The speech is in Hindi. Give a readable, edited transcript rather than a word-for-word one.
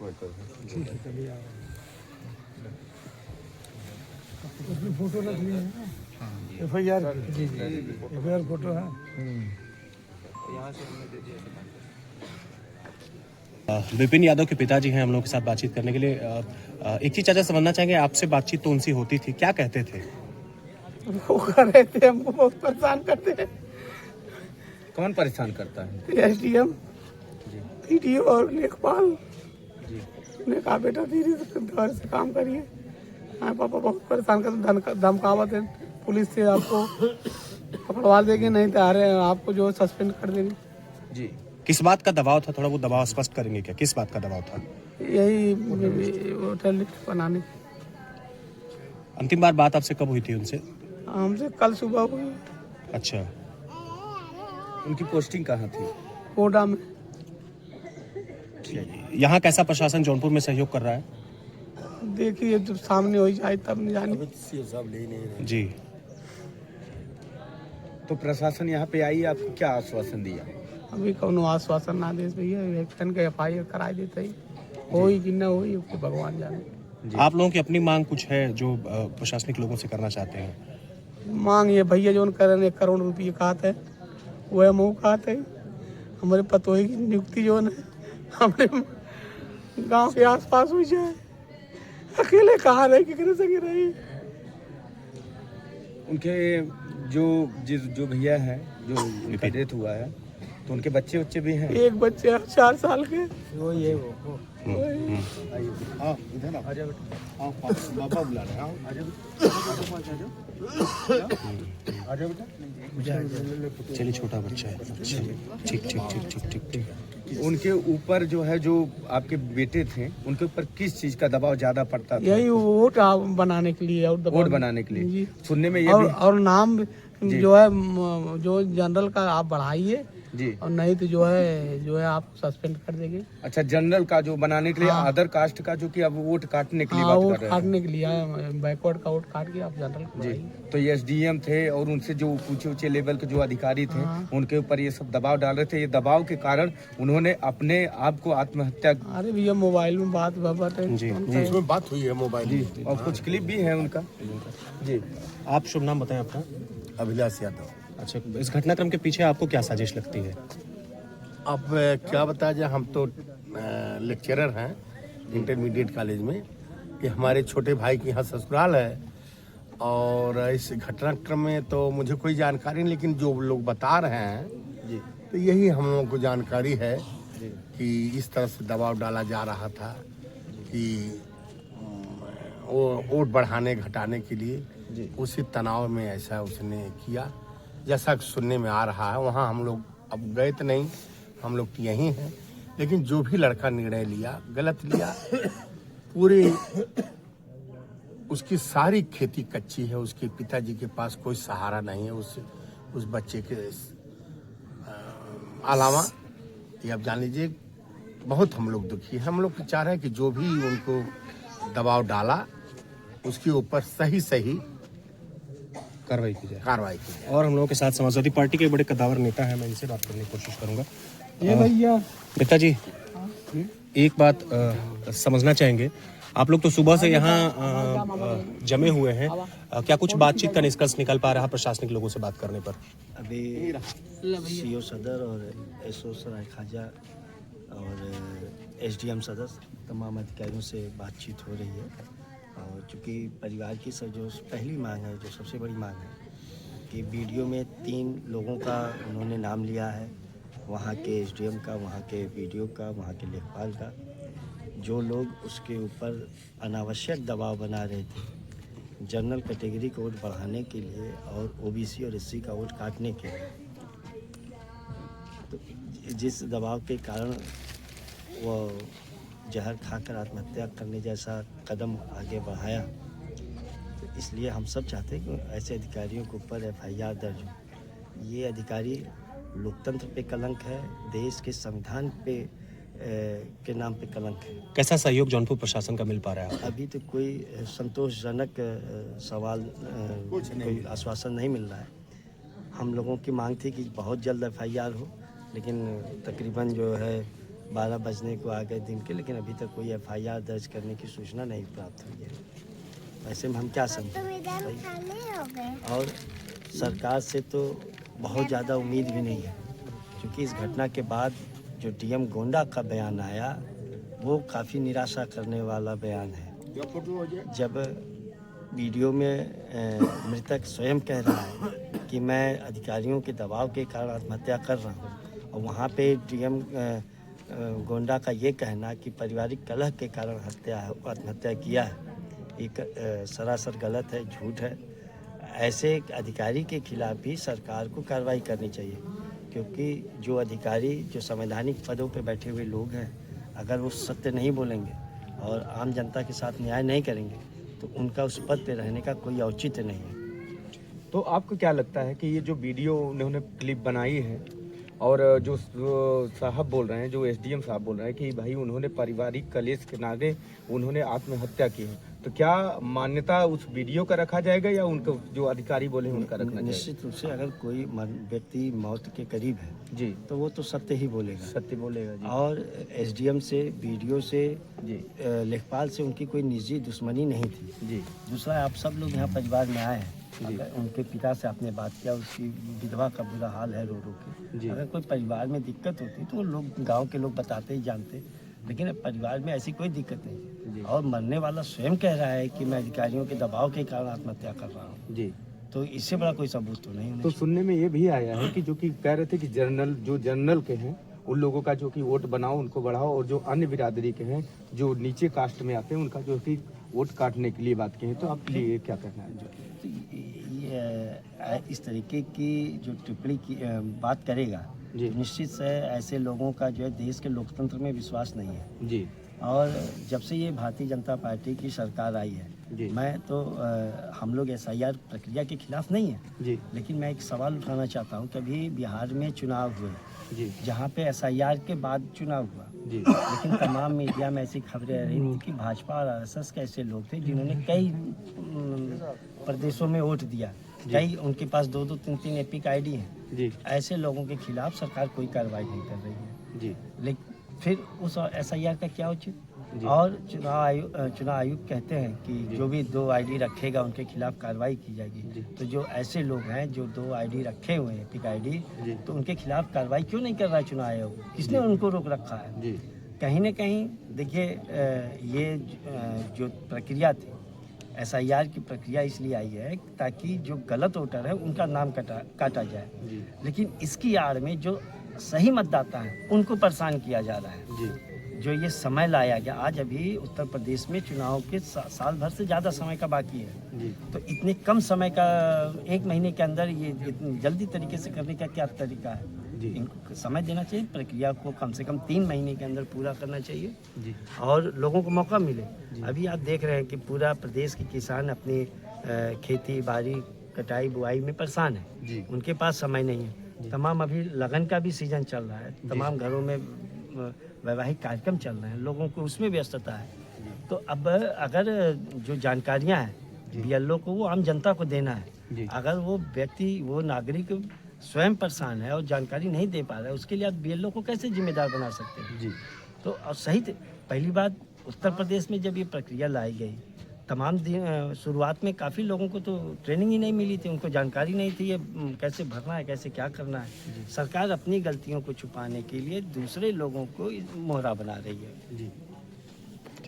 फोटो रख लिए हैं ना, FIR जी FIR फोटो है। विपिन यादव के पिताजी हैं हम लोगों के साथ बातचीत करने के लिए। एक चीज चाचा समझना चाहेंगे, आपसे बातचीत तो उनसे होती थी, क्या कहते थे? वो कर रहे थे, हमको बहुत परेशान करते हैं। कौन परेशान करता है? SDM PDO और लेखपाल ने कहा बेटा धीरे से घर से काम करिए। हाँ पापा बहुत परेशान करते, धमकावत है पुलिस से, आपको पकड़वा देंगे, नहीं तो आपको जो सस्पेंड कर देंगे। जी, किस बात का दबाव था? थोड़ा वो दबाव स्पष्ट करेंगे क्या, किस बात का दबाव था? यही होटल लिस्ट बनाने की। अंतिम बार बात आपसे कब हुई थी उनसे? हमसे कल सुबह हुई। अच्छा, उनकी पोस्टिंग कहाँ थी? कोडा में। यहाँ कैसा प्रशासन जौनपुर में सहयोग कर रहा है? देखिए जब सामने हो जाए तब नहीं जाने। जी, तो प्रशासन यहाँ पे आई, आपको क्या आश्वासन दिया? अभी कौनो आश्वासन ना दे भैया, एक्शन के FIR कराई देते ही होई कि न होई भगवान जाने। आप लोगों की अपनी मांग कुछ है जो प्रशासनिक लोगों से करना चाहते हैं? मांग ये भैया जो करें 1 करोड़ रुपये कहते हैं, वह मुँह कहते हैं। हमारे पतोही की नियुक्ति जो है हमारे गांव के आसपास हुई जाए, अकेले कहाँ रहे कि करे सके रही। उनके जो भैया है, जो उनका डेथ हुआ है, तो उनके बच्चे भी हैं? एक बच्चे 4 साल के। वो ये वो आइए, हाँ इधर आ जाओ बेटा, हाँ पापा बुला रहे हैं, आ जाओ बेटा। चलिए, छोटा बच्चा है। अच्छा, ठीक ठीक ठीक ठीक ठीक ठीक। उनके ऊपर जो है, जो आपके बेटे थे, उनके ऊपर किस चीज का दबाव ज्यादा पड़ता था? यही वोट बनाने के लिए, और वोट बनाने के लिए जी। सुनने में ये और नाम जो है जो जनरल का आप बढ़ाइए जी, और नहीं तो जो है आप सस्पेंड कर देंगे। अच्छा, जनरल का जो बनाने के लिए, अदर कास्ट का जो कि अब वोट काटने के लिए बात वोट कर रहे काटने के लिए, बैकवर्ड का वोट काट के आप जनरल को जी। बढ़ाइए। तो ये SDM थे और उनसे जो ऊंचे लेवल के जो अधिकारी थे, उनके ऊपर ये सब दबाव डाल रहे थे। ये दबाव के कारण उन्होंने अपने आप को आत्महत्या। अरे भैया मोबाइल में बात इसमें बात हुई है मोबाइल जी, और कुछ क्लिप भी है उनका जी। आप शुभ नाम बताएं अपना? अभिलाष यादव। अच्छा, इस घटनाक्रम के पीछे आपको क्या साजिश लगती है? अब क्या बताया जाए, हम तो लेक्चरर हैं इंटरमीडिएट कॉलेज में, कि हमारे छोटे भाई के यहाँ ससुराल है, और इस घटनाक्रम में तो मुझे कोई जानकारी नहीं, लेकिन जो लोग बता रहे हैं जी, तो यही हम लोगों को जानकारी है कि इस तरह से दबाव डाला जा रहा था कि वो वोट बढ़ाने घटाने के लिए, उसी तनाव में ऐसा उसने किया, जैसा सुनने में आ रहा है। वहाँ हम लोग अब गए तो नहीं, हम लोग तो यहीं हैं, लेकिन जो भी लड़का निर्णय लिया गलत लिया। पूरे उसकी सारी खेती कच्ची है, उसके पिताजी के पास कोई सहारा नहीं है उस बच्चे के अलावा। ये आप जान लीजिए, बहुत हम लोग दुखी हैं। हम लोग चाह रहे हैं कि जो भी उनको दबाव डाला उसके ऊपर सही कार्रवाई की जाए। और हम लोगों के साथ समाजवादी पार्टी के बड़े कद्दावर नेता हैं, मैं इनसे बात करने की कोशिश करूंगा। ये भैया पिताजी, एक बात समझना चाहेंगे, आप लोग तो सुबह से यहाँ जमे हुए हैं, क्या कुछ बातचीत का निष्कर्ष निकल पा रहा प्रशासनिक लोगों से बात करने पर? अभी CO सदर और SO सराय खाजा और SDM सदस्य तमाम अधिकारियों से बातचीत हो रही है। और चूँकि परिवार की जो पहली मांग है, जो सबसे बड़ी मांग है, कि वीडियो में 3 लोगों का उन्होंने नाम लिया है, वहाँ के SDM का, वहाँ के BDO का, वहाँ के लेखपाल का, जो लोग उसके ऊपर अनावश्यक दबाव बना रहे थे जनरल कैटेगरी का वोट बढ़ाने के लिए और OBC और SC का वोट काटने के लिए। तो जिस दबाव के कारण वो जहर खाकर आत्महत्या करने जैसा कदम आगे बढ़ाया, तो इसलिए हम सब चाहते हैं कि ऐसे अधिकारियों के ऊपर FIR दर्ज हो। ये अधिकारी लोकतंत्र पे कलंक है, देश के संविधान पे के नाम पे कलंक है। कैसा सहयोग जौनपुर प्रशासन का मिल पा रहा है? अभी तो कोई संतोषजनक सवाल, कोई आश्वासन नहीं मिल रहा है। हम लोगों की मांग थी कि बहुत जल्द FIR हो, लेकिन तकरीबन जो है 12 बजने को आ गए दिन के, लेकिन अभी तक कोई FIR दर्ज करने की सूचना नहीं प्राप्त हुई है। ऐसे में हम क्या समझें भाई? और सरकार से तो बहुत ज़्यादा उम्मीद भी नहीं है, क्योंकि इस घटना के बाद जो DM गोंडा का बयान आया वो काफ़ी निराशा करने वाला बयान है। जब वीडियो में मृतक स्वयं कह रहा है कि मैं अधिकारियों के दबाव के कारण आत्महत्या कर रहा हूँ, और वहाँ पे DM गोंडा का ये कहना कि पारिवारिक कलह के कारण आत्महत्या किया है, एक सरासर गलत है, झूठ है। ऐसे अधिकारी के खिलाफ भी सरकार को कार्रवाई करनी चाहिए, क्योंकि जो अधिकारी जो संवैधानिक पदों पर बैठे हुए लोग हैं, अगर वो सत्य नहीं बोलेंगे और आम जनता के साथ न्याय नहीं करेंगे तो उनका उस पद पे रहने का कोई औचित्य नहीं है। तो आपको क्या लगता है कि ये जो वीडियो उन्होंने क्लिप बनाई है और जो साहब बोल रहे हैं, जो SDM साहब बोल रहे हैं कि भाई उन्होंने पारिवारिक कलेश के नाते उन्होंने आत्महत्या की है, तो क्या मान्यता उस वीडियो का रखा जाएगा या उनको जो अधिकारी बोले उनका रखना चाहिए? निश्चित रूप से अगर कोई व्यक्ति मौत के करीब है जी, तो वो तो सत्य ही बोलेगा, सत्य बोलेगा जी। और SDM से, वीडियो से, जी लेखपाल से उनकी कोई निजी दुश्मनी नहीं थी। जी दूसरा, आप सब लोग यहाँ परिवार में आए हैं, जी। अगर उनके पिता से आपने बात किया, उसकी विधवा का बुरा हाल है रो रो जी। के। अगर कोई परिवार में दिक्कत होती तो वो लोग, गांव के लोग बताते ही जानते, लेकिन अब परिवार में ऐसी कोई दिक्कत नहीं है। और मरने वाला स्वयं कह रहा है कि मैं अधिकारियों के दबाव के कारण आत्महत्या कर रहा हूँ, जी। तो इससे बड़ा कोई सबूत तो नहीं। तो सुनने में ये भी आया है कि जो कि कह रहे थे कि जनरल के हैं उन लोगों का जो कि वोट बनाओ, उनको बढ़ाओ, और जो अन्य बिरादरी के हैं जो नीचे कास्ट में आते हैं उनका जो कि वोट काटने के लिए बात की है। तो आपके लिए क्या कहना है? तो ये इस तरीके की जो टिप्पणी की बात करेगा, जी। तो निश्चित से ऐसे लोगों का जो है देश के लोकतंत्र में विश्वास नहीं है। जी और जब से ये भारतीय जनता पार्टी की सरकार आई है, जी। मैं तो हम लोग SIR प्रक्रिया के खिलाफ नहीं है, जी लेकिन मैं एक सवाल उठाना चाहता हूँ कि अभी बिहार में चुनाव हुए, जी जहाँ पे SIR के बाद चुनाव हुआ, जी लेकिन तमाम मीडिया में ऐसी खबरें आ रही थी कि भाजपा और RSS के ऐसे लोग थे जिन्होंने कई प्रदेशों में वोट दिया, कई उनके पास 2-2, 3-3 एपिक ID हैं। जी ऐसे लोगों के खिलाफ सरकार कोई कार्रवाई नहीं कर रही है, जी लेकिन फिर उस SIR का क्या उचित? जी। और चुनाव आयुक्त कहते हैं कि जो भी 2 ID रखेगा उनके खिलाफ कार्रवाई की जाएगी। तो जो ऐसे लोग हैं जो 2 ID रखे हुए हैं, एपिक ID, तो उनके खिलाफ कार्रवाई क्यों नहीं कर रहा है चुनाव आयोग? किसने उनको रोक रखा है? जी कहीं न कहीं देखिए, ये जो प्रक्रिया थी, SIR की प्रक्रिया इसलिए आई है ताकि जो गलत वोटर है उनका नाम काटा जाए, लेकिन इसकी आड़ में जो सही मतदाता हैं उनको परेशान किया जा रहा है। जी जो ये समय लाया गया, आज अभी उत्तर प्रदेश में चुनाव के साल भर से ज़्यादा समय का बाकी है, जी तो इतने कम समय का, 1 महीने के अंदर ये इतनी जल्दी तरीके से करने का क्या तरीका है? जी। इनको समय देना चाहिए, प्रक्रिया को कम से कम 3 महीने के अंदर पूरा करना चाहिए, जी और लोगों को मौका मिले। अभी आप देख रहे हैं कि पूरा प्रदेश के किसान अपनी खेती बाड़ी, कटाई बुआई में परेशान है, जी। उनके पास समय नहीं है। तमाम अभी लगन का भी सीजन चल रहा है, तमाम घरों में वैवाहिक कार्यक्रम चल रहे हैं, लोगों को उसमें व्यस्तता है। तो अब अगर जो जानकारियां हैं BLO को, वो आम जनता को देना है। अगर वो व्यक्ति, वो नागरिक स्वयं परेशान है और जानकारी नहीं दे पा रहा है, उसके लिए आप BLO को कैसे जिम्मेदार बना सकते हैं? जी। तो और सही पहली बात, उत्तर प्रदेश में जब ये प्रक्रिया लाई गई, तमाम शुरुआत में काफ़ी लोगों को तो ट्रेनिंग ही नहीं मिली थी, उनको जानकारी नहीं थी ये कैसे भरना है, कैसे क्या करना है। सरकार अपनी गलतियों को छुपाने के लिए दूसरे लोगों को मोहरा बना रही है। जी